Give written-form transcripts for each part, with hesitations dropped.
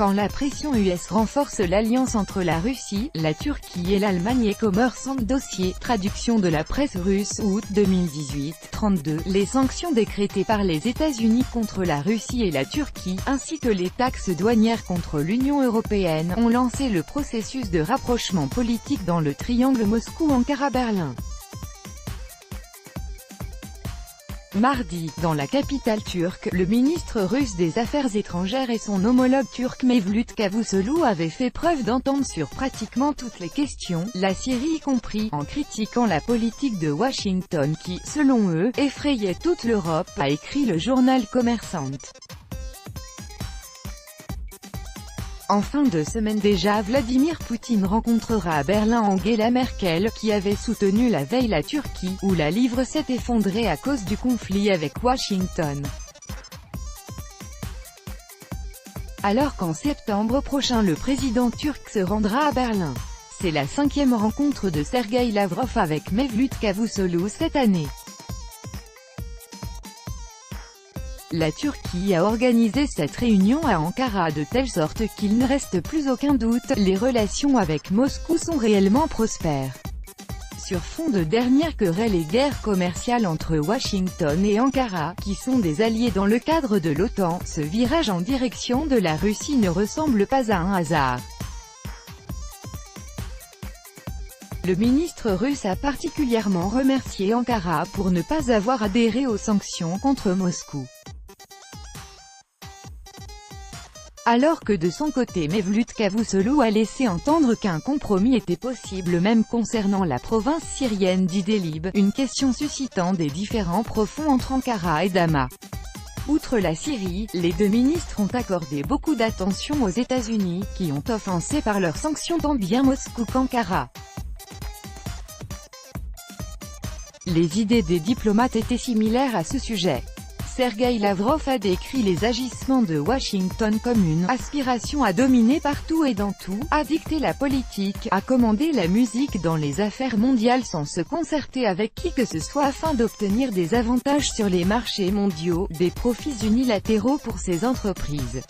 quand la pression US renforce l'alliance entre la Russie, la Turquie et l'Allemagne et Commerçant dossier, traduction de la presse russe, août 2018, 32, les sanctions décrétées par les États-Unis contre la Russie et la Turquie, ainsi que les taxes douanières contre l'Union européenne, ont lancé le processus de rapprochement politique dans le triangle Moscou-Ankara-Berlin. Mardi, dans la capitale turque, le ministre russe des Affaires étrangères et son homologue turc Mevlut Cavusoglu avaient fait preuve d'entente sur pratiquement toutes les questions, la Syrie y compris, en critiquant la politique de Washington qui, selon eux, effrayait toute l'Europe, a écrit le journal Commerçant. En fin de semaine déjà, Vladimir Poutine rencontrera à Berlin Angela Merkel, qui avait soutenu la veille la Turquie, où la livre s'est effondrée à cause du conflit avec Washington. Alors qu'en septembre prochain le président turc se rendra à Berlin. C'est la 5e rencontre de Sergueï Lavrov avec Mevlut Cavusoglu cette année. La Turquie a organisé cette réunion à Ankara de telle sorte qu'il ne reste plus aucun doute, les relations avec Moscou sont réellement prospères. Sur fond de dernières querelles et guerres commerciales entre Washington et Ankara, qui sont des alliés dans le cadre de l'OTAN, ce virage en direction de la Russie ne ressemble pas à un hasard. Le ministre russe a particulièrement remercié Ankara pour ne pas avoir adhéré aux sanctions contre Moscou. Alors que de son côté Mevlut Cavusoglu a laissé entendre qu'un compromis était possible même concernant la province syrienne d'Idlib, une question suscitant des différends profonds entre Ankara et Damas. Outre la Syrie, les deux ministres ont accordé beaucoup d'attention aux États-Unis, qui ont offensé par leurs sanctions tant bien Moscou qu'Ankara. Les idées des diplomates étaient similaires à ce sujet. Sergueï Lavrov a décrit les agissements de Washington comme une « aspiration à dominer partout et dans tout, à dicter la politique, à commander la musique dans les affaires mondiales sans se concerter avec qui que ce soit afin d'obtenir des avantages sur les marchés mondiaux, des profits unilatéraux pour ces entreprises. »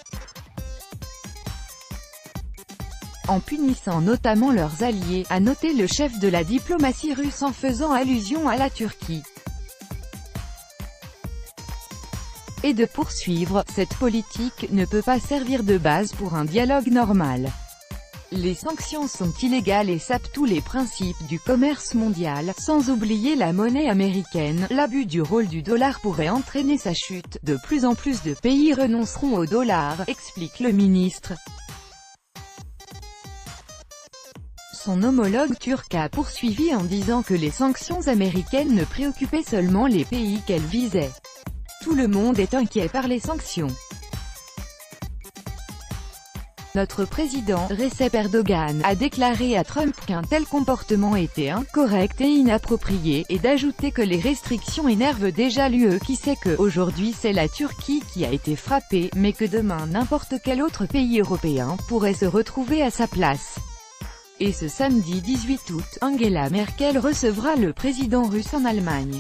En punissant notamment leurs alliés, a noté le chef de la diplomatie russe en faisant allusion à la Turquie. Et de poursuivre, cette politique ne peut pas servir de base pour un dialogue normal. Les sanctions sont illégales et sapent tous les principes du commerce mondial, sans oublier la monnaie américaine. L'abus du rôle du dollar pourrait entraîner sa chute. De plus en plus de pays renonceront au dollar, explique le ministre. Son homologue turc a poursuivi en disant que les sanctions américaines ne préoccupaient seulement les pays qu'elles visaient. Tout le monde est inquiet par les sanctions. Notre président, Recep Erdogan, a déclaré à Trump qu'un tel comportement était incorrect et inapproprié, et d'ajouter que les restrictions énervent déjà l'UE qui sait que, aujourd'hui c'est la Turquie qui a été frappée, mais que demain n'importe quel autre pays européen pourrait se retrouver à sa place. Et ce samedi 18 août, Angela Merkel recevra le président russe en Allemagne.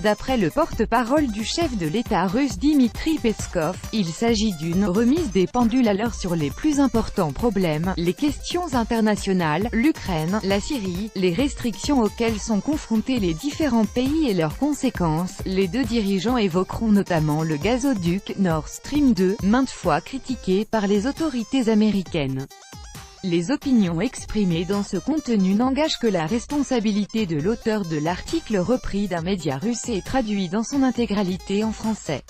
D'après le porte-parole du chef de l'État russe Dmitri Peskov, il s'agit d'une « remise des pendules à l'heure sur les plus importants problèmes, les questions internationales, l'Ukraine, la Syrie, les restrictions auxquelles sont confrontés les différents pays et leurs conséquences ». Les deux dirigeants évoqueront notamment le gazoduc Nord Stream 2, maintes fois critiqué par les autorités américaines. Les opinions exprimées dans ce contenu n'engagent que la responsabilité de l'auteur de l'article repris d'un média russe et traduit dans son intégralité en français.